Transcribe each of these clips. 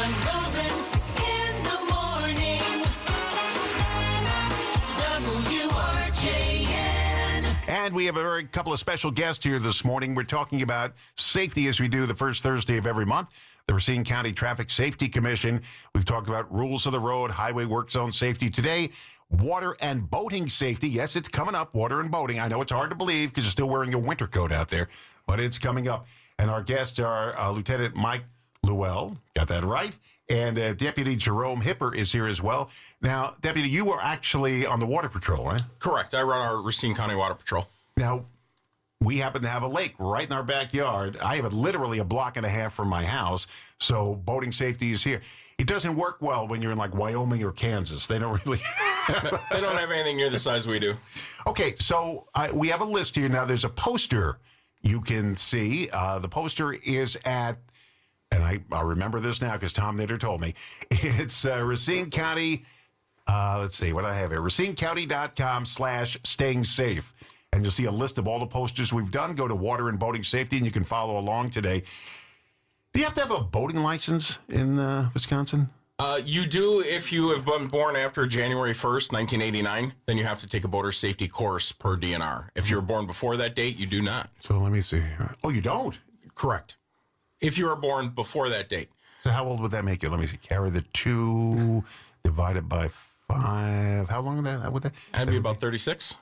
Don Rosen in the morning. WRJN. And we have a couple of special guests here this morning. We're talking about safety as we do the first Thursday of every month. The Racine County Traffic Safety Commission. We've talked about rules of the road, highway work zone safety. Today, water and boating safety. Yes, it's coming up, water and boating. I know it's hard to believe because you're still wearing your winter coat out there, but it's coming up. And our guests are Lieutenant Mike Lyell, got that right, and Deputy Jerome Hipper is here as well. Now, Deputy, you were actually on the water patrol, right? Correct. I run our Racine County Water Patrol. Now, we happen to have a lake right in our backyard. I have it literally a block and a half from my house, so boating safety is here. It doesn't work well when you're in like Wyoming or Kansas. They don't really... They don't have anything near the size we do. Okay, so we have a list here. Now, there's a poster you can see. The poster is at, and I remember this now because Tom Knitter told me. It's Racine County, let's see, what do I have here? RacineCounty.com/staying safe. And you'll see a list of all the posters we've done. Go to Water and Boating Safety, and you can follow along today. Do you have to have a boating license in Wisconsin? You do if you have been born after January 1st, 1989. Then you have to take a boater safety course per DNR. If you were born before that date, you do not. So let me see. Oh, you don't? Correct. If you were born before that date. So how old would that make you? Let me see. Carry the 2 divided by 5. How long would that? That'd be about 36.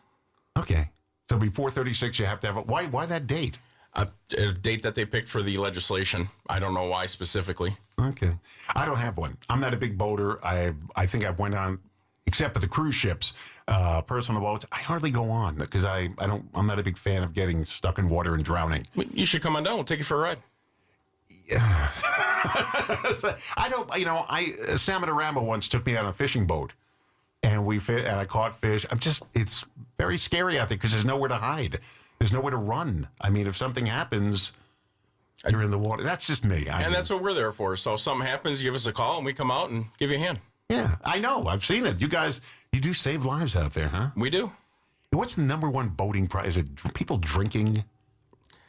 Okay. So before 36, you have to have a... Why that date? A date that they picked for the legislation. I don't know why specifically. Okay. I don't have one. I'm not a big boater. I think I've went on, except for the cruise ships, personal boats. I hardly go on because I'm not a big fan of getting stuck in water and drowning. You should come on down. We'll take you for a ride. Yeah. Sam and Aramo once took me on a fishing boat. And I caught fish. It's very scary out there because there's nowhere to hide. There's nowhere to run. I mean, if something happens, you're in the water. That's just me. That's what we're there for. So if something happens, give us a call and we come out and give you a hand. Yeah, I know. I've seen it. You guys, you do save lives out there, huh? We do. What's the number one boating prize? Is it people drinking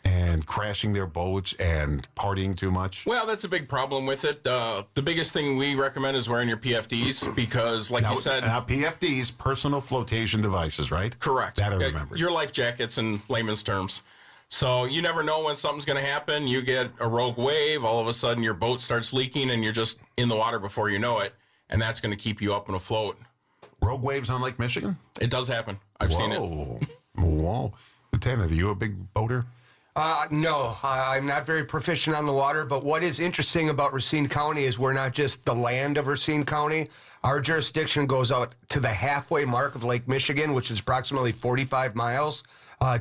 and crashing their boats and partying too much? Well, that's a big problem with it. The biggest thing we recommend is wearing your PFDs because, like you said... Now, PFDs, personal flotation devices, right? Correct. That I remember. Your life jackets in layman's terms. So you never know when something's going to happen. You get a rogue wave, all of a sudden your boat starts leaking and you're just in the water before you know it, and that's going to keep you up and afloat. Rogue waves on Lake Michigan? It does happen. I've seen it. Whoa. Lieutenant, are you a big boater? No, I'm not very proficient on the water, but what is interesting about Racine County is we're not just the land of Racine County. Our jurisdiction goes out to the halfway mark of Lake Michigan, which is approximately 45 miles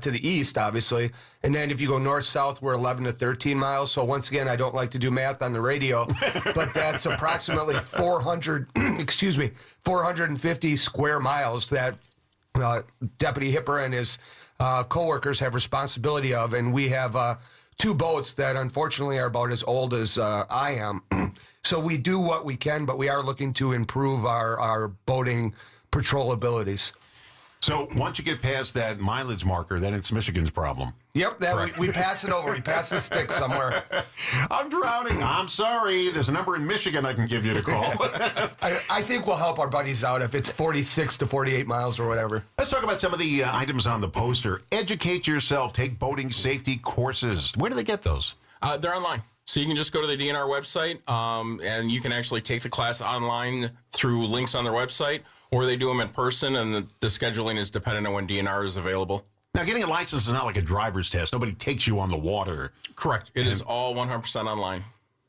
to the east, obviously. And then if you go north-south, we're 11 to 13 miles. So once again, I don't like to do math on the radio, but that's approximately 450 square miles that Deputy Hipper and his co-workers have responsibility of, and we have 2 boats that unfortunately are about as old as I am. So we do what we can, but we are looking to improve our boating patrol abilities. So once you get past that mileage marker, then it's Michigan's problem. Yep, we pass it over. We pass the stick somewhere. I'm drowning. I'm sorry. There's a number in Michigan I can give you to call. I think we'll help our buddies out if it's 46 to 48 miles or whatever. Let's talk about some of the items on the poster. Educate yourself. Take boating safety courses. Where do they get those? They're online. So you can just go to the DNR website, and you can actually take the class online through links on their website, or they do them in person, and the scheduling is dependent on when DNR is available. Now, getting a license is not like a driver's test. Nobody takes you on the water. Correct. It is all 100% online.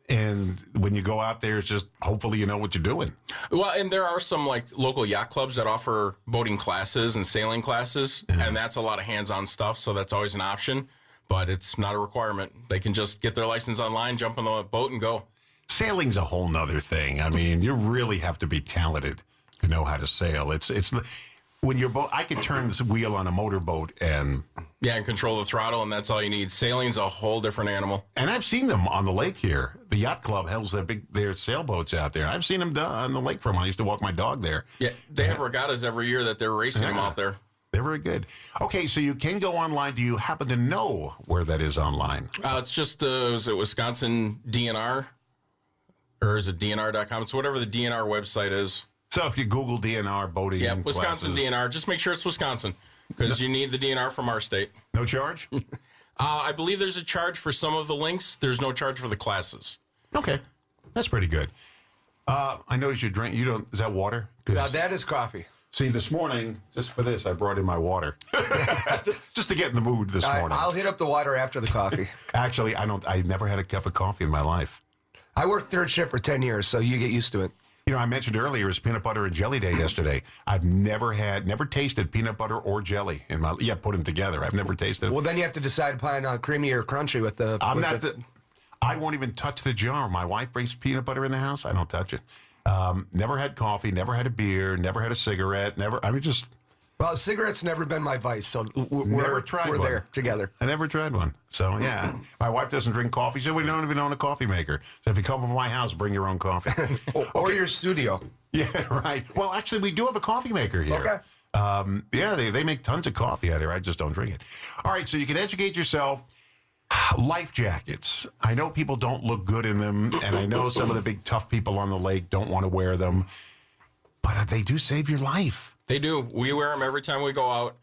And when you go out there, it's just hopefully you know what you're doing. Well, and there are some like local yacht clubs that offer boating classes and sailing classes, and that's a lot of hands-on stuff, so that's always an option. But it's not a requirement. They can just get their license online, jump on the boat, and go. Sailing's a whole nother thing. I mean, you really have to be talented to know how to sail. It's when you're I could turn this wheel on a motorboat and control the throttle, and that's all you need. Sailing's a whole different animal. And I've seen them on the lake here. The yacht club has their sailboats out there. I've seen them on the lake from when I used to walk my dog there. Yeah, they have regattas every year that they're racing them out there. They're very good. Okay, so you can go online. Do you happen to know where that is online? It's just was it Wisconsin DNR Or is it DNR.com? It's whatever the DNR website is. So if you Google DNR boating, Yeah, Wisconsin classes, DNR. Just make sure it's Wisconsin because you need the DNR from our state. no charge. I believe there's a charge for some of the links. There's no charge for the classes. Okay, that's pretty good. I noticed you drink. You don't. Is that water? 'Cause- Now that is coffee. See, this morning, just for this, I brought in my water, just to get in the mood this morning. I'll hit up the water after the coffee. Actually, I don't. I never had a cup of coffee in my life. I worked third shift for 10 years, so you get used to it. You know, I mentioned earlier it was peanut butter and jelly day yesterday. I've never tasted peanut butter or jelly in my. Yeah, put them together. I've never tasted it. Well, then you have to decide upon creamy or crunchy with the. I'm with not. the- I won't even touch the jar. My wife brings peanut butter in the house. I don't touch it. Never had coffee. Never had a beer. Never had a cigarette. Never. I mean, just. Well, cigarettes never been my vice, so Never tried we're one. there together. I never tried one. So, yeah. My wife doesn't drink coffee, so we don't even own a coffee maker. So if you come to my house, bring your own coffee. Or your studio. Yeah, right. Well, actually, we do have a coffee maker here. Okay. Yeah, they make tons of coffee out there. I just don't drink it. All right, so you can educate yourself. Life jackets. I know people don't look good in them, and I know some of the big tough people on the lake don't want to wear them, but they do save your life. They do. We wear them every time we go out.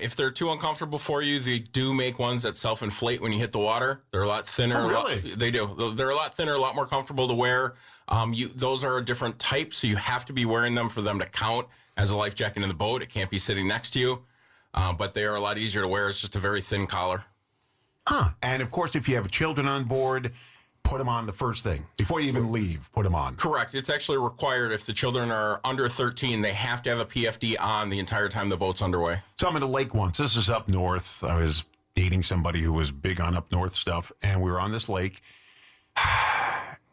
If they're too uncomfortable for you, they do make ones that self-inflate when you hit the water. They're a lot thinner. Oh, really? They do. They're a lot thinner, a lot more comfortable to wear. Those are a different type, so you have to be wearing them for them to count as a life jacket in the boat. It can't be sitting next to you, but they are a lot easier to wear. It's just a very thin collar. Huh. And, of course, if you have children on board, put them on the first thing. Before you even leave, put them on. Correct. It's actually required if the children are under 13, they have to have a PFD on the entire time the boat's underway. So I'm in a lake once. This is up north. I was dating somebody who was big on up north stuff, and we were on this lake.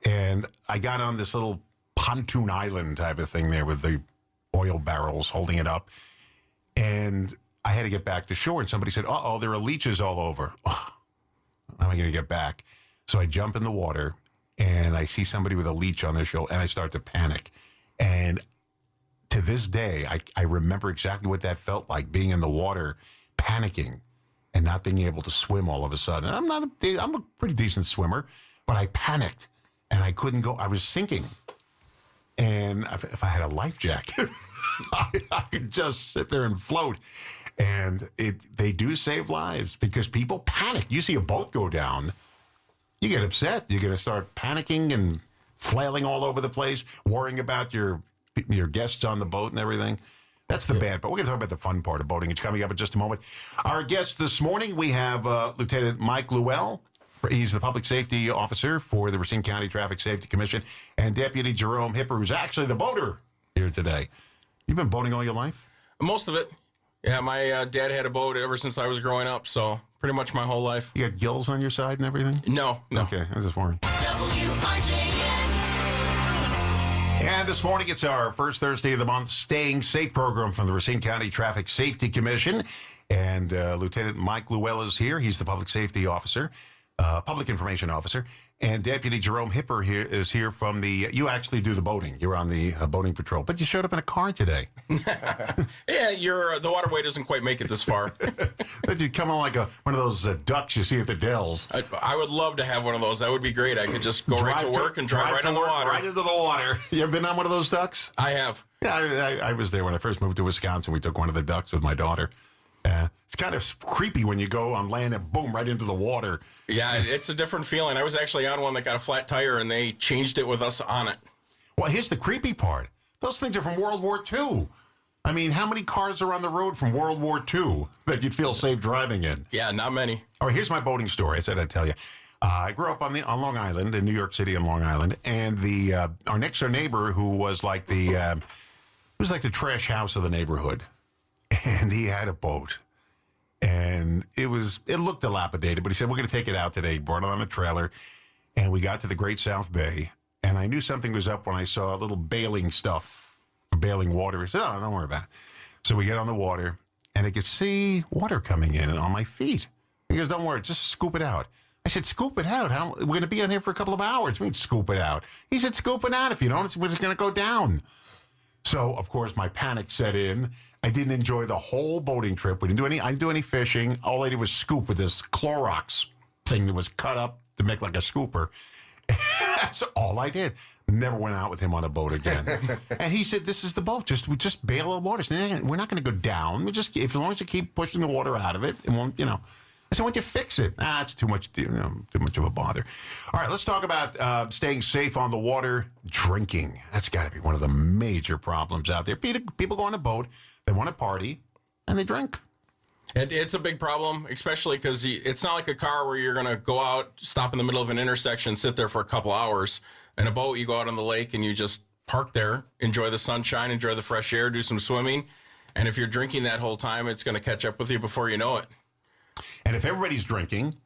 And I got on this little pontoon island type of thing there with the oil barrels holding it up. And I had to get back to shore, and somebody said, uh-oh, there are leeches all over. How am I going to get back? So I jump in the water, and I see somebody with a leech on their shoulder, and I start to panic. And to this day, I remember exactly what that felt like, being in the water, panicking, and not being able to swim all of a sudden. I'm a pretty decent swimmer, but I panicked, and I couldn't go. I was sinking. And if I had a life jacket, I could just sit there and float. And they do save lives because people panic. You see a boat go down, you get upset. You're going to start panicking and flailing all over the place, worrying about your guests on the boat and everything. That's the bad part. We're going to talk about the fun part of boating. It's coming up in just a moment. Our guest this morning, we have Lieutenant Mike Lyell. He's the public safety officer for the Racine County Traffic Safety Commission, and Deputy Jerome Hipper, who's actually the boater here today. You've been boating all your life? Most of it. Yeah, my dad had a boat ever since I was growing up, so pretty much my whole life. You got gills on your side and everything? No. Okay, I was just wondering. WRJN. And this morning, it's our first Thursday of the month Staying Safe program from the Racine County Traffic Safety Commission. And Lieutenant Mike Lyell is here. He's the public safety officer, public information officer. And Deputy Jerome Hipper is here from the, you actually do the boating. You're on the boating patrol. But you showed up in a car today. Yeah, the waterway doesn't quite make it this far. But you come on like one of those ducks you see at the Dells. I would love to have one of those. That would be great. I could just go right to work and drive right in the water. Right into the water. You ever been on one of those ducks? I have. Yeah, I was there when I first moved to Wisconsin. We took one of the ducks with my daughter. It's kind of creepy when you go on land and boom, right into the water. Yeah, it's a different feeling. I was actually on one that got a flat tire, and they changed it with us on it. Well, here's the creepy part. Those things are from World War II. I mean, how many cars are on the road from World War II that you'd feel safe driving in? Yeah, not many. All right, here's my boating story. I said I'd tell you. I grew up on Long Island, in New York City on Long Island, and our next door neighbor, who was like the trash house of the neighborhood, and he had a boat. And it looked dilapidated, but he said, we're going to take it out today. He brought it on a trailer, and we got to the Great South Bay, and I knew something was up when I saw a little bailing stuff, bailing water. He said, oh, don't worry about it. So we get on the water, and I could see water coming in on my feet. He goes, don't worry, just scoop it out. I said, scoop it out? We're going to be on here for a couple of hours. We can scoop it out. He said, scoop it out. If you don't, it's going to go down. So, of course, my panic set in. I didn't enjoy the whole boating trip. I didn't do any fishing. All I did was scoop with this Clorox thing that was cut up to make like a scooper. That's all I did. Never went out with him on a boat again. And he said, "This is the boat. We just bail the water. So we're not going to go down. As long as you keep pushing the water out of it, it won't, I said, "Why don't you fix it?" It's too much, too much of a bother. All right, let's talk about staying safe on the water. Drinking. That's got to be one of the major problems out there. People go on a boat, they want to party, and they drink. And it's a big problem, especially because it's not like a car where you're going to go out, stop in the middle of an intersection, sit there for a couple hours. In a boat, you go out on the lake and you just park there, enjoy the sunshine, enjoy the fresh air, do some swimming. And if you're drinking that whole time, it's going to catch up with you before you know it. And if everybody's drinking,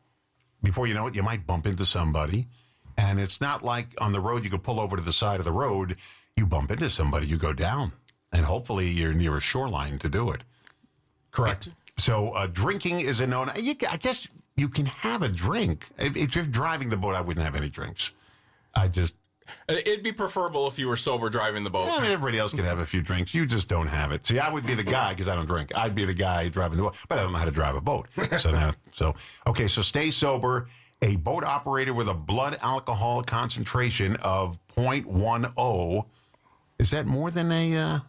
before you know it, you might bump into somebody. And it's not like on the road you could pull over to the side of the road. You bump into somebody, you go down. And hopefully you're near a shoreline to do it. Correct. So drinking is a no. I guess you can have a drink. If you're driving the boat, I wouldn't have any drinks. It'd be preferable if you were sober driving the boat. I mean, everybody else can have a few drinks. You just don't have it. See, I would be the guy because I don't drink. I'd be the guy driving the boat, but I don't know how to drive a boat. So stay sober. A boat operator with a blood alcohol concentration of 0.10. Is that more than a?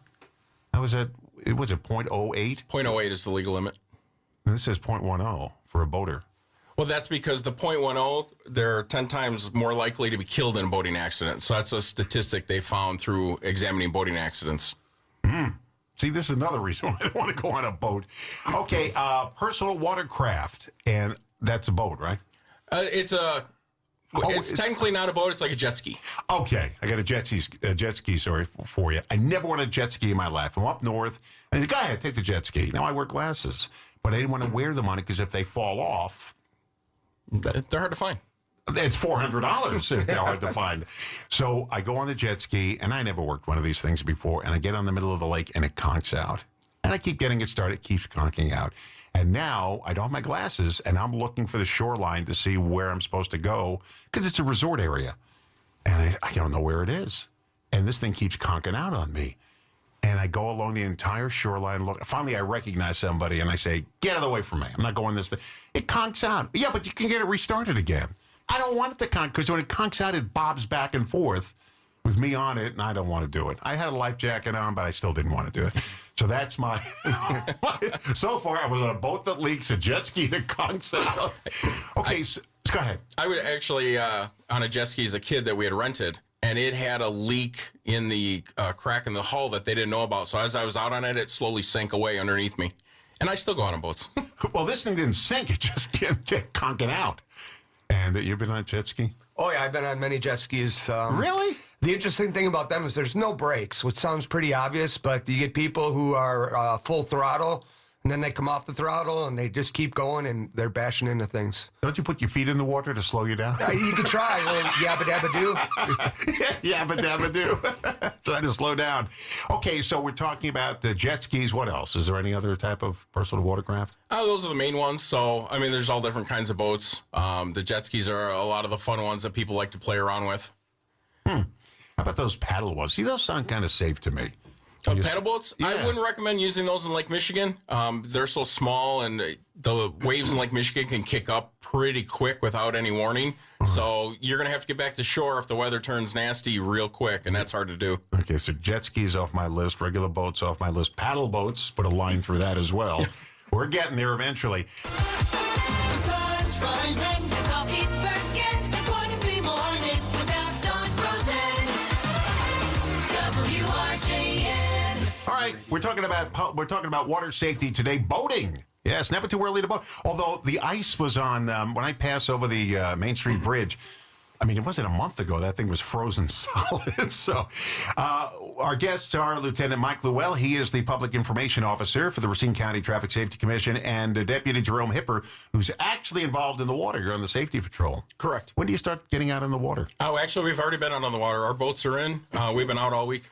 How was that? It was a 0.08? 0.08 is the legal limit. And this says 0.10 for a boater. Well, that's because the 0.10, they're 10 times more likely to be killed in a boating accident. So that's a statistic they found through examining boating accidents. See, this is another reason why I don't want to go on a boat. Okay, personal watercraft, and that's a boat, right? It's technically not a boat. It's like a jet ski. Okay, I got a jet ski story for you. I never wanted a jet ski in my life. I'm up north, and the guy had take the jet ski. Now I wear glasses, but I didn't want to wear them on it because if they fall off, they're hard to find. It's $400 if they're hard to find. So I go on the jet ski, and I never worked one of these things before, and I get on the middle of the lake, and it conks out. And I keep getting it started, it keeps conking out. And now I don't have my glasses, and I'm looking for the shoreline to see where I'm supposed to go, because it's a resort area. And I don't know where it is. And this thing keeps conking out on me. And I go along the entire shoreline. Look, finally, I recognize somebody, and I say, "Get out of the way from me. I'm not going this thing." It conks out. Yeah, but you can get it restarted again. I don't want it to conk, because when it conks out, it bobs back and forth with me on it, and I don't want to do it. I had a life jacket on, but I still didn't want to do it. So that's my... So far, I was on a boat that leaks, a jet ski that conks out. Okay, go ahead. I would actually, on a jet ski as a kid that we had rented, and it had a leak in the crack in the hull that they didn't know about. So as I was out on it, it slowly sank away underneath me. And I still go on boats. Well, this thing didn't sink. It just kept conking out. And you've been on a jet ski? Oh, yeah, I've been on many jet skis. Really? The interesting thing about them is there's no brakes, which sounds pretty obvious, but you get people who are full throttle, and then they come off the throttle, and they just keep going, and they're bashing into things. Don't you put your feet in the water to slow you down? You could try. Yabba-dabba-doo. Yabba-dabba-doo. Trying to slow down. Okay, so we're talking about the jet skis. What else? Is there any other type of personal watercraft? Those are the main ones. So, I mean, there's all different kinds of boats. The jet skis are a lot of the fun ones that people like to play around with. How about those paddle ones? See, those sound kind of safe to me. Paddle boats? Yeah. I wouldn't recommend using those in Lake Michigan. They're so small, and the waves in Lake Michigan can kick up pretty quick without any warning. So you're going to have to get back to shore if the weather turns nasty real quick, and that's hard to do. Okay, so jet skis off my list, regular boats off my list, paddle boats, put a line through that as well. We're getting there eventually. The sun's rising, the coffee's working. Wouldn't be morning without Don Rosen. WRJN. All right, we're talking about water safety today. Boating. Yes, never too early to boat. Although the ice was on when I pass over the Main Street Bridge. I mean, it wasn't a month ago. That thing was frozen solid. So our guests are Lieutenant Mike Lyell. He is the Public Information Officer for the Racine County Traffic Safety Commission, and Deputy Jerome Hipper, who's actually involved in the water. You're on the safety patrol. Correct. When do you start getting out in the water? Oh, actually, we've already been out on the water. Our boats are in. We've been out all week.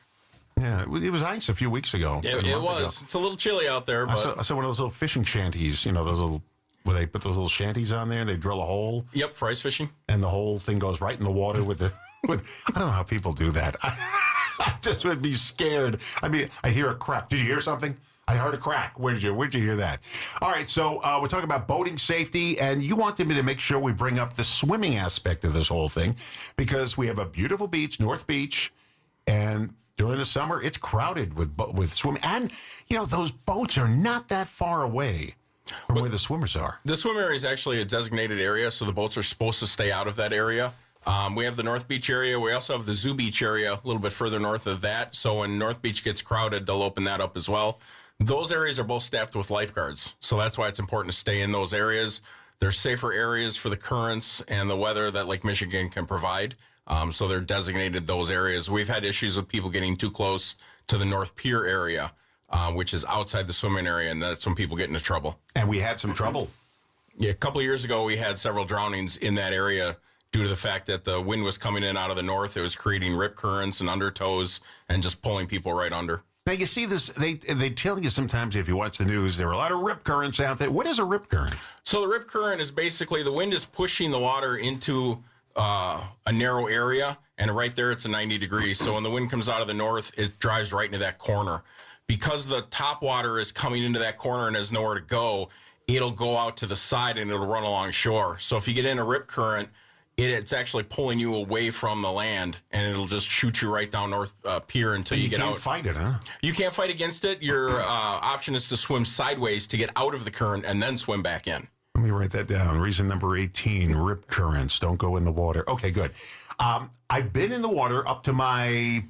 Yeah, it was ice a few weeks ago. It was. It's a little chilly out there. But I saw one of those little fishing shanties, those little... Where they put those little shanties on there, they drill a hole. Yep, for ice fishing. And the whole thing goes right in the water with I don't know how people do that. I just would be scared. I mean, I hear a crack. Did you hear something? I heard a crack. Where'd you hear that? All right, so we're talking about boating safety, and you wanted me to make sure we bring up the swimming aspect of this whole thing because we have a beautiful beach, North Beach, and during the summer it's crowded with swimming. And, those boats are not that far away from where the swimmers are. The swim area is actually a designated area, so the boats are supposed to stay out of that area. We have the North Beach area. We also have the Zoo Beach area a little bit further north of that. So when North Beach gets crowded, they'll open that up as well. Those areas are both staffed with lifeguards. So that's why it's important to stay in those areas. They're safer areas for the currents and the weather that Lake Michigan can provide. So they're designated those areas. We've had issues with people getting too close to the North Pier area, which is outside the swimming area, and that's when people get into trouble. And we had some trouble. Yeah, a couple of years ago, we had several drownings in that area due to the fact that the wind was coming in out of the north. It was creating rip currents and undertows and just pulling people right under. Now, you see this, they tell you sometimes if you watch the news, there are a lot of rip currents out there. What is a rip current? So the rip current is basically the wind is pushing the water into a narrow area, and right there it's a 90 degrees. So when the wind comes out of the north, it drives right into that corner. Because the top water is coming into that corner and has nowhere to go, it'll go out to the side and it'll run along shore. So if you get in a rip current, it's actually pulling you away from the land, and it'll just shoot you right down North Pier until you get out. You can't fight it, huh? You can't fight against it. Your option is to swim sideways to get out of the current and then swim back in. Let me write that down. Reason number 18, rip currents. Don't go in the water. Okay, good. I've been in the water up to my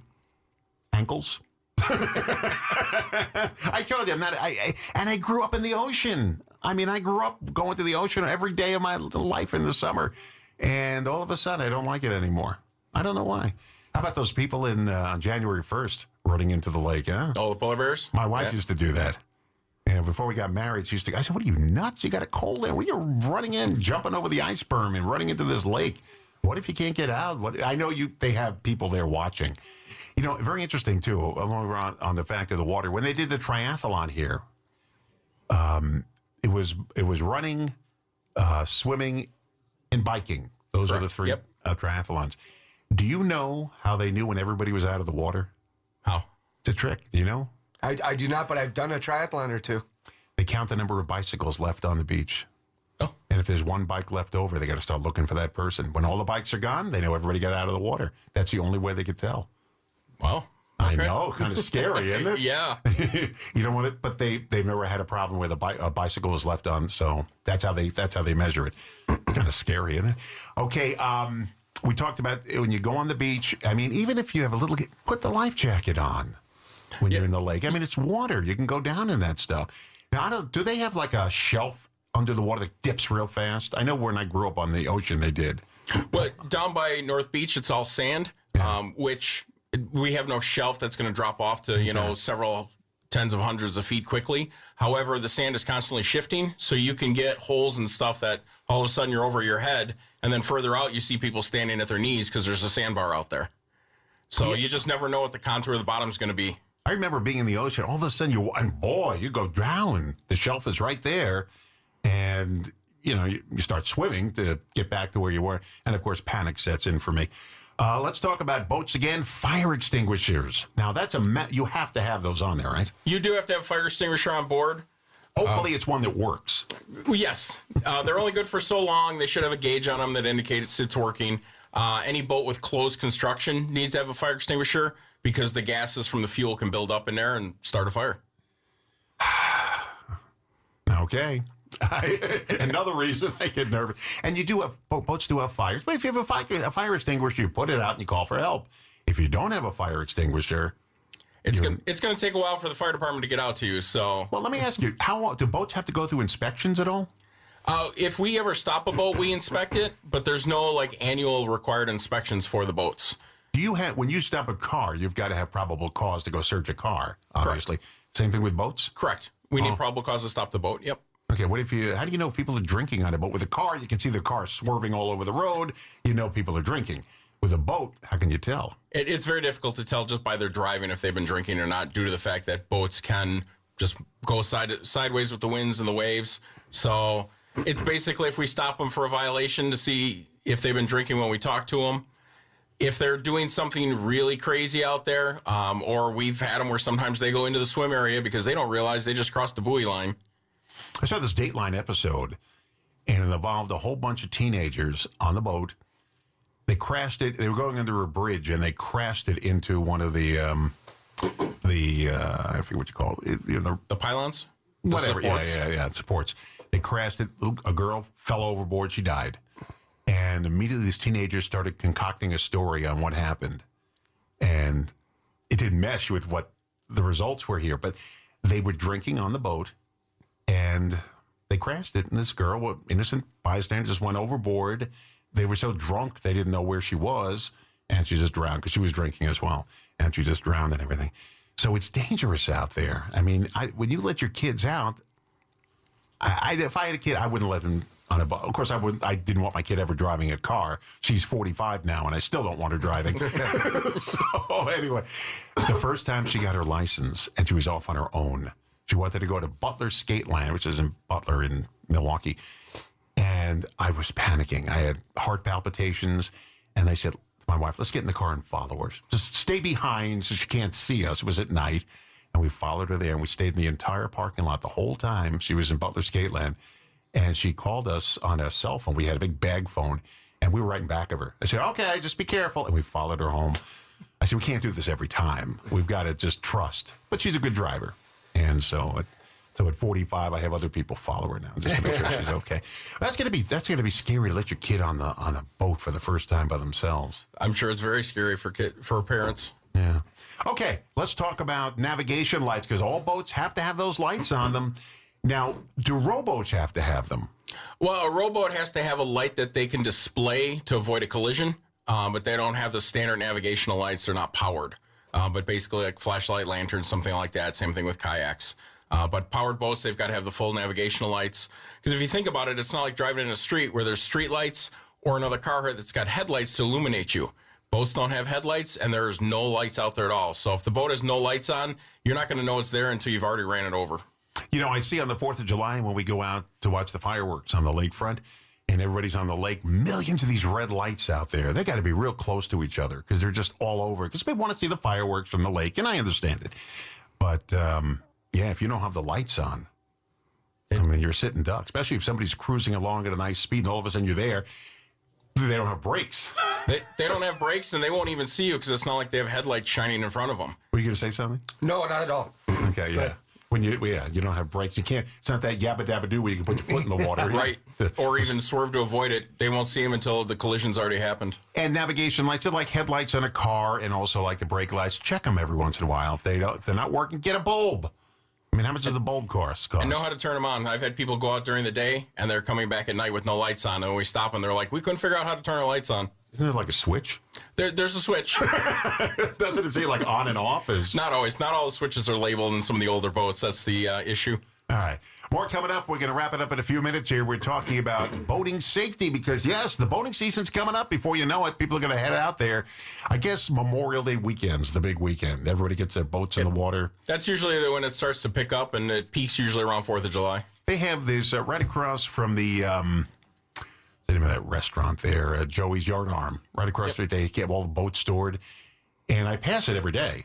ankles. I told you, and I grew up in the ocean. I mean, I grew up going to the ocean every day of my life in the summer. And all of a sudden, I don't like it anymore. I don't know why. How about those people on January 1st running into the lake, huh? All the polar bears? My wife used to do that. And before we got married, she used to, I said, what are you, nuts? You got a cold there. Well, you're running in, jumping over the ice berm and running into this lake. What if you can't get out? I know they have people there watching. Very interesting, too, along on the fact of the water. When they did the triathlon here, it was running, swimming, and biking. Those are the three triathlons. Do you know how they knew when everybody was out of the water? How? It's a trick. Do you know? I do not, but I've done a triathlon or two. They count the number of bicycles left on the beach. Oh. And if there's one bike left over, they got to start looking for that person. When all the bikes are gone, they know everybody got out of the water. That's the only way they could tell. Wow. I know, kind of scary, isn't it? Yeah. You don't want it, but they've never had a problem where a bicycle was left on, so that's how they measure it. Kind of scary, isn't it? Okay, we talked about when you go on the beach. I mean, even if you have put the life jacket on when you're in the lake. I mean, it's water. You can go down in that stuff. Now, do they have like a shelf under the water that dips real fast? I know when I grew up on the ocean, they did. Well, down by North Beach, it's all sand, which we have no shelf that's going to drop off to, several tens of hundreds of feet quickly. However, the sand is constantly shifting, so you can get holes and stuff that all of a sudden you're over your head, and then further out you see people standing at their knees because there's a sandbar out there. So you just never know what the contour of the bottom is going to be. I remember being in the ocean. All of a sudden, you go down. The shelf is right there, and you start swimming to get back to where you were. And of course, panic sets in for me. Let's talk about boats again. Fire extinguishers. Now, that's you have to have those on there, right? You do have to have a fire extinguisher on board. Hopefully, it's one that works. Yes. They're only good for so long. They should have a gauge on them that indicates it's working. Any boat with closed construction needs to have a fire extinguisher because the gases from the fuel can build up in there and start a fire. Okay. Another reason I get nervous. And boats do have fires. But if you have a fire extinguisher, you put it out and you call for help. If you don't have a fire extinguisher, it's going to take a while for the fire department to get out to you. So, well, let me ask you: do boats have to go through inspections at all? If we ever stop a boat, we inspect it, but there's no annual required inspections for the boats. When you stop a car, you've got to have probable cause to go search a car. Obviously, Same thing with boats. Correct. We need probable cause to stop the boat. Yep. Okay, how do you know if people are drinking on a boat? With a car, you can see the car swerving all over the road. You know people are drinking. With a boat, how can you tell? It's very difficult to tell just by their driving if they've been drinking or not, due to the fact that boats can just go sideways with the winds and the waves. So it's basically if we stop them for a violation to see if they've been drinking when we talk to them, If they're doing something really crazy out there, or we've had them where sometimes they go into the swim area because they don't realize they just crossed the buoy line. I saw this Dateline episode, and it involved a whole bunch of teenagers on the boat. They crashed it. They were going under a bridge, and they crashed it into one of the I forget what you call it. The pylons? Whatever. Supports? Yeah. Supports. They crashed it. A girl fell overboard. She died. And immediately these teenagers started concocting a story on what happened. And it didn't mesh with what the results were here. But they were drinking on the boat, and they crashed it. And this girl, innocent bystander, just went overboard. They were so drunk they didn't know where she was. And she just drowned because she was drinking as well. And she just drowned and everything. So it's dangerous out there. I mean, when you let your kids out, if I had a kid, I wouldn't let him on a boat. Of course, I didn't want my kid ever driving a car. She's 45 now, and I still don't want her driving. So anyway, the first time she got her license, and she was off on her own, she wanted to go to Butler Skate Land, which is in Butler in Milwaukee. And I was panicking. I had heart palpitations, and I said to my wife, let's get in the car and follow her. Just stay behind so she can't see us. It was at night. And we followed her there, and we stayed in the entire parking lot the whole time she was in Butler Skate Land. And she called us on a cell phone. We had a big bag phone, and we were right in back of her. I said, okay, just be careful. And we followed her home. I said, we can't do this every time. We've got to just trust. But she's a good driver. And so at 45, I have other people follow her now just to make sure she's okay. That's gonna be scary to let your kid on a boat for the first time by themselves. I'm sure it's very scary for parents. Yeah. Okay, let's talk about navigation lights, because all boats have to have those lights on them. Now, do rowboats have to have them? Well, a rowboat has to have a light that they can display to avoid a collision, but they don't have the standard navigational lights. They're not powered, but basically like flashlight, lanterns, something like that. Same thing with kayaks. But powered boats, they've got to have the full navigational lights. Because if you think about it, it's not like driving in a street where there's street lights or another car that's got headlights to illuminate you. Boats don't have headlights, and there's no lights out there at all. So if the boat has no lights on, you're not going to know it's there until you've already ran it over. You know, I see on the 4th of July when we go out to watch the fireworks on the lakefront, and everybody's on the lake, millions of these red lights out there. They got to be real close to each other because they're just all over. Because they want to see the fireworks from the lake, and I understand it. But, yeah, if you don't have the lights on, I mean, you're a sitting duck, especially if somebody's cruising along at a nice speed, and all of a sudden you're there. They don't have brakes. They don't have brakes, and they won't even see you because it's not like they have headlights shining in front of them. Were you going to say something? No, not at all. Okay, yeah. When you don't have brakes, you can't. It's not that yabba dabba do where you can put your foot in the water, Right. Or even swerve to avoid it. They won't see them until the collision's already happened. And navigation lights are like headlights on a car, and also like the brake lights. Check them every once in a while. If they're not working, get a bulb. I mean, how much does a bulb cost? I know how to turn them on. I've had people go out during the day, and they're coming back at night with no lights on. And when we stop them, they're like, we couldn't figure out how to turn our lights on. Isn't it like a switch? There's a switch. Doesn't it say like on and off? Not always. Not all the switches are labeled in some of the older boats. That's the issue. All right. More coming up. We're going to wrap it up in a few minutes here. We're talking about boating safety because, yes, the boating season's coming up. Before you know it, people are going to head out there. I guess Memorial Day weekend's the big weekend. Everybody gets their boats in the water. That's usually when it starts to pick up, and it peaks usually around 4th of July. They have this right across from the name of that restaurant there, Joey's Yard Arm. Right across the street, they get all the boats stored. And I pass it every day.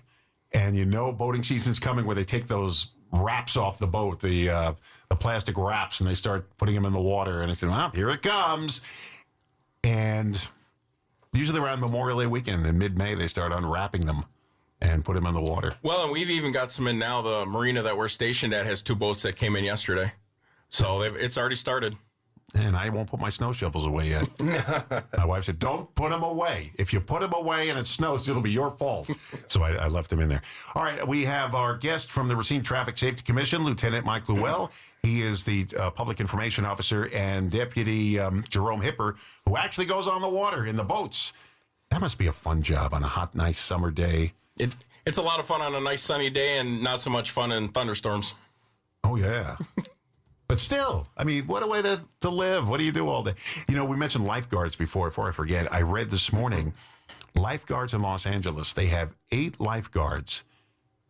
And you know boating season's coming where they take those wraps off the boat, the plastic wraps, and they start putting them in the water. And I said, well, here it comes. And usually around Memorial Day weekend in mid-May, they start unwrapping them and put them in the water. Well, and we've even got some in now. The marina that we're stationed at has 2 boats that came in yesterday. So it's already started. And I won't put my snow shovels away yet. My wife said, don't put them away. If you put them away and it snows, it'll be your fault. So I left them in there. All right, we have our guest from the Racine Traffic Safety Commission, Lieutenant Mike Lyell. He is the Public Information Officer, and Deputy Jerome Hipper, who actually goes on the water in the boats. That must be a fun job on a hot, nice summer day. It's a lot of fun on a nice sunny day and not so much fun in thunderstorms. Oh, yeah. But still, I mean, what a way to live. What do you do all day? You know, we mentioned lifeguards before I forget. I read this morning, lifeguards in Los Angeles, they have 8 lifeguards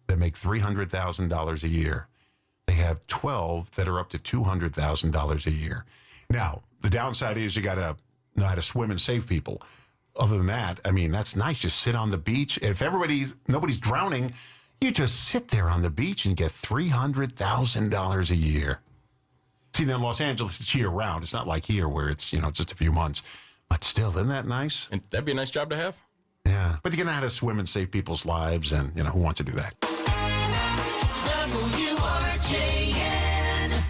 that make $300,000 a year. They have 12 that are up to $200,000 a year. Now, the downside is you got to know how to swim and save people. other than that, I mean, that's nice. Just sit on the beach. If nobody's drowning, you just sit there on the beach and get $300,000 a year. See, now in Los Angeles, it's year-round. It's not like here where it's, just a few months. But still, isn't that nice? And that'd be a nice job to have. Yeah. But you know how to swim and save people's lives, and, who wants to do that? WRJN.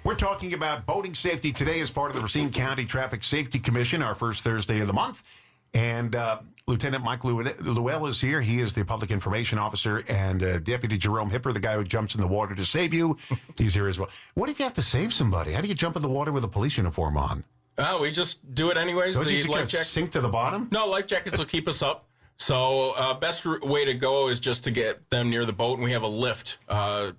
We're talking about boating safety today as part of the Racine County Traffic Safety Commission, our first Thursday of the month. And Lieutenant Mike Lyell is here. He is the Public Information Officer, and Deputy Jerome Hipper, the guy who jumps in the water to save you. He's here as well. What if you have to save somebody? How do you jump in the water with a police uniform on? We just do it anyways. Don't you The just life jacket. sink to the bottom? No, life jackets will keep us up. So best way to go is just to get them near the boat, and we have a lift, kind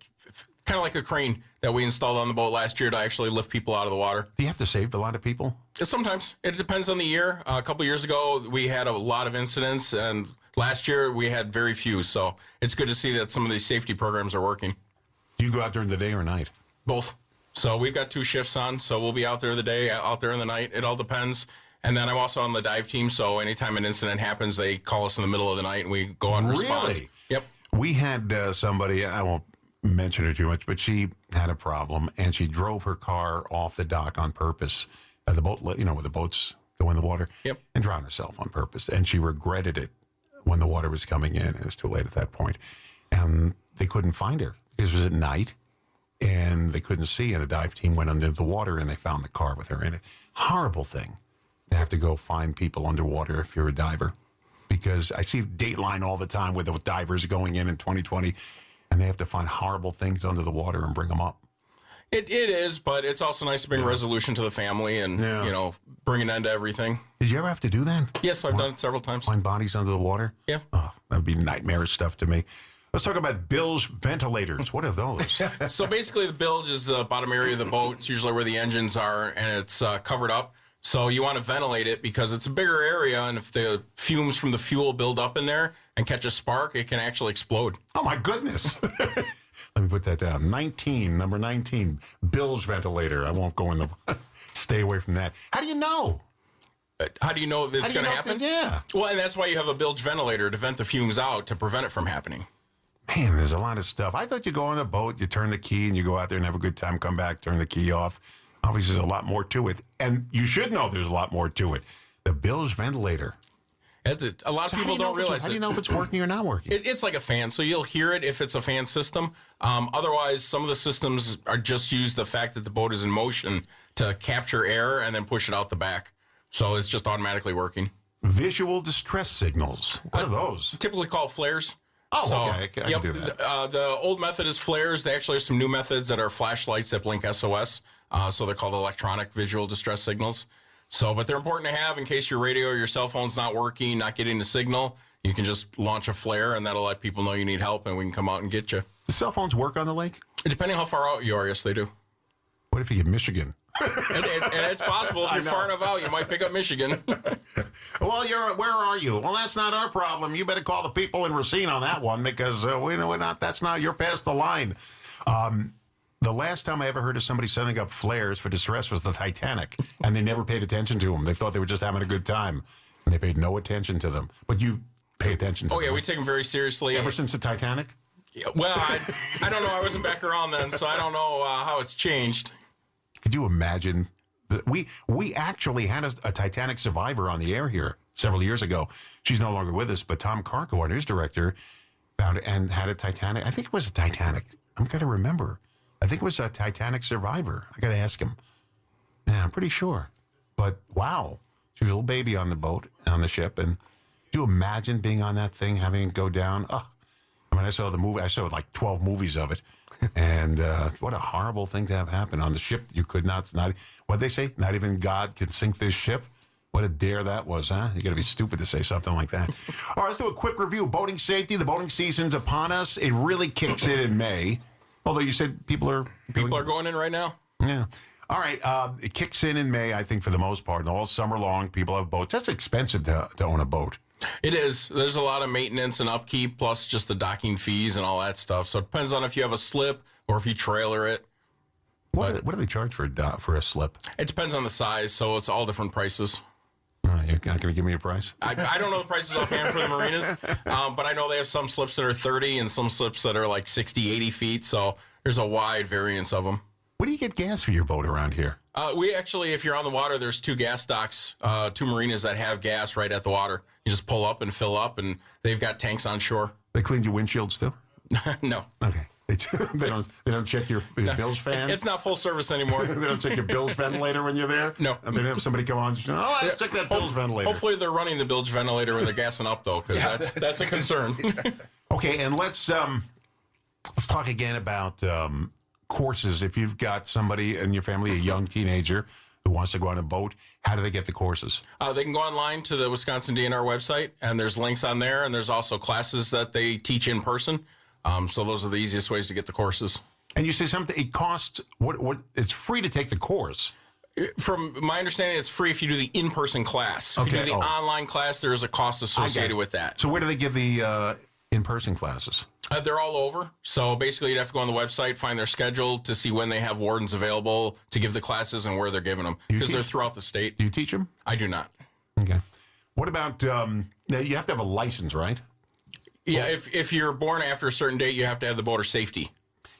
of like a crane that we installed on the boat last year to actually lift people out of the water. Do you have to save a lot of people? Sometimes. It depends on the year. A couple years ago, we had a lot of incidents, and last year we had very few. So it's good to see that some of these safety programs are working. Do you go out during the day or night? Both. So we've got 2 shifts on, so we'll be out there the day, out there in the night. It all depends. And then I'm also on the dive team, so anytime an incident happens, they call us in the middle of the night, and we go and respond. Really? Yep. We had somebody, I won't mention her too much, but she had a problem, and she drove her car off the dock on purpose. The boat, where the boats go in the water, Yep. and drowned herself on purpose. And she regretted it when the water was coming in. It was too late at that point. And they couldn't find her because it was at night, and they couldn't see. And the dive team went under the water, and they found the car with her in it. Horrible thing to have to go find people underwater if you're a diver. Because I see Dateline all the time with the divers going in 2020, and they have to find horrible things under the water and bring them up. It is, but it's also nice to bring resolution to the family and, bring an end to everything. Did you ever have to do that? Yes, I've done it several times. Find bodies under the water? Yeah. Oh, that would be nightmarish stuff to me. Let's talk about bilge ventilators. What are those? So basically the bilge is the bottom area of the boat. It's usually where the engines are, and it's covered up. So you want to ventilate it because it's a bigger area, and if the fumes from the fuel build up in there and catch a spark, it can actually explode. Oh, my goodness. Let me put that down. Number 19, bilge ventilator. I won't go in the... Stay away from that. How do you know? How do you know that it's going to happen? Yeah. Well, and that's why you have a bilge ventilator to vent the fumes out to prevent it from happening. Man, there's a lot of stuff. I thought you go on a boat, you turn the key, and you go out there and have a good time, come back, turn the key off. Obviously, there's a lot more to it. And you should know there's a lot more to it. The bilge ventilator. That's it. A lot of people don't realize How it. do you know if it's working or not working? It's like a fan, so you'll hear it if it's a fan system. Otherwise, some of the systems are just use the fact that the boat is in motion to capture air and then push it out the back. So it's just automatically working. Visual distress signals. What are those? Typically called flares. Oh, okay. I can do that. The old method is flares. They actually have some new methods that are flashlights that blink SOS. So they're called electronic visual distress signals. So, but they're important to have in case your radio or your cell phone's not working, not getting the signal. You can just launch a flare, and that'll let people know you need help, and we can come out and get you. Do cell phones work on the lake? Depending how far out you are, yes, they do. What if you get Michigan? And it's possible if you're far enough out, you might pick up Michigan. Well, where are you? Well, that's not our problem. You better call the people in Racine on that one because you're past the line. The last time I ever heard of somebody setting up flares for distress was the Titanic, and they never paid attention to them. They thought they were just having a good time, and they paid no attention to them. But you pay attention to them. Oh, yeah, we take them very seriously. Ever since the Titanic? Well, I don't know. I wasn't back around then, so I don't know how it's changed. Could you imagine? We actually had a Titanic survivor on the air here several years ago. She's no longer with us, but Tom Carco, our news director, found it and had a Titanic. I think it was a Titanic. I'm going to remember. I think it was a Titanic survivor. I got to ask him. Yeah, I'm pretty sure. But wow, she was a little baby on the boat, on the ship. And do you imagine being on that thing, having it go down? Oh, I mean, I saw the movie. I saw like 12 movies of it. And what a horrible thing to have happen on the ship. You could not, what'd they say? Not even God can sink this ship. What a dare that was, huh? You got to be stupid to say something like that. All right, let's do a quick review. Boating safety. The boating season's upon us. It really kicks in May. Although you said people are going in right now. Yeah. All right. It kicks in May, I think, for the most part. And all summer long, people have boats. That's expensive to own a boat. It is. There's a lot of maintenance and upkeep, plus just the docking fees and all that stuff. So it depends on if you have a slip or if you trailer it. What do they charge for a slip? It depends on the size, so it's all different prices. You're not going to give me a price? I don't know the prices offhand for the marinas, but I know they have some slips that are 30 and some slips that are like 60, 80 feet. So there's a wide variance of them. Where do you get gas for your boat around here? We actually, if you're on the water, there's 2 gas docks, 2 marinas that have gas right at the water. You just pull up and fill up, and they've got tanks on shore. They cleaned your windshields too? No. Okay. They don't check your Bill's fan? It's not full service anymore. They don't check your Bill's ventilator when you're there? No. And they have somebody come on and say, oh, let's check that Bill's ventilator. Hopefully they're running the bilge ventilator when they're gassing up, though, because that's a concern. Okay, and let's talk again about courses. If you've got somebody in your family, a young teenager who wants to go on a boat, how do they get the courses? They can go online to the Wisconsin DNR website, and there's links on there, and there's also classes that they teach in person. So those are the easiest ways to get the courses. And you say something, it costs, what? It's free to take the course. From my understanding, it's free if you do the in-person class. If you do the online class, there is a cost associated with that. So where do they give the in-person classes? They're all over. So basically, you'd have to go on the website, find their schedule to see when they have wardens available to give the classes and where they're giving them, because they're throughout the state. Do you teach them? I do not. Okay. What about, now you have to have a license, right? Yeah, if you're born after a certain date, you have to have the boater safety.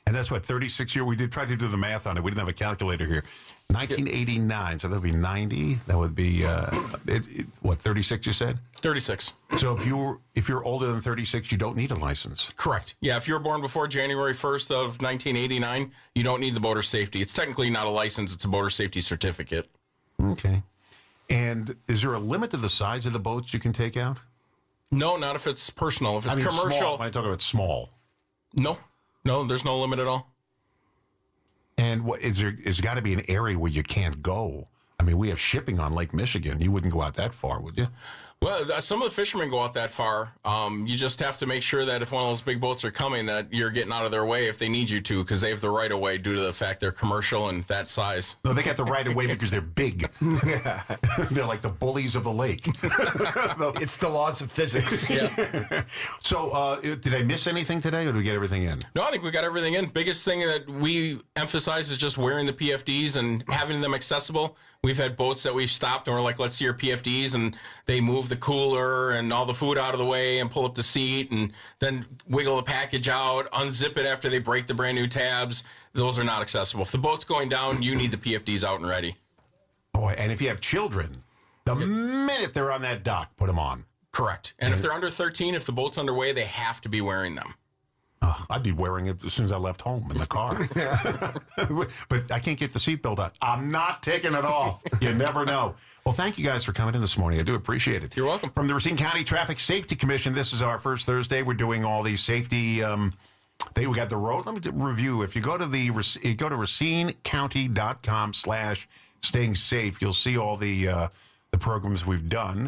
And that's what, 36 years? We did try to do the math on it. We didn't have a calculator here. 1989, so that would be 90. That would be, what, 36 you said? 36. So if you're older than 36, you don't need a license. Correct. Yeah, if you were born before January 1st of 1989, you don't need the boater safety. It's technically not a license. It's a boater safety certificate. Okay. And is there a limit to the size of the boats you can take out? No, not if it's personal. If it's commercial. Small, when I talk about small. No, there's no limit at all. And what is there? There's got to be an area where you can't go. I mean, we have shipping on Lake Michigan. You wouldn't go out that far, would you? Well, some of the fishermen go out that far. You just have to make sure that if one of those big boats are coming, that you're getting out of their way if they need you to, because they have the right of way due to the fact they're commercial and that size. No, they got the right of way because they're big. They're like the bullies of the lake. It's the laws of physics. Yeah. So, did I miss anything today, or did we get everything in? No, I think we got everything in. Biggest thing that we emphasize is just wearing the PFDs and having them accessible. We've had boats that we've stopped and we're like, let's see your PFDs, and they move the cooler and all the food out of the way and pull up the seat and then wiggle the package out, unzip it after they break the brand new tabs. Those are not accessible. If the boat's going down, you need the PFDs out and ready. Boy, and if you have children, the minute they're on that dock, put them on. Correct. And if they're under 13, if the boat's underway, they have to be wearing them. I'd be wearing it as soon as I left home in the car. But I can't get the seatbelt on. I'm not taking it off. You never know. Well, thank you guys for coming in this morning. I do appreciate it. You're welcome. From the Racine County Traffic Safety Commission, this is our first Thursday. We're doing all these safety. We got the road. Let me review. If you go to racinecounty.com/staying safe, you'll see all the programs we've done.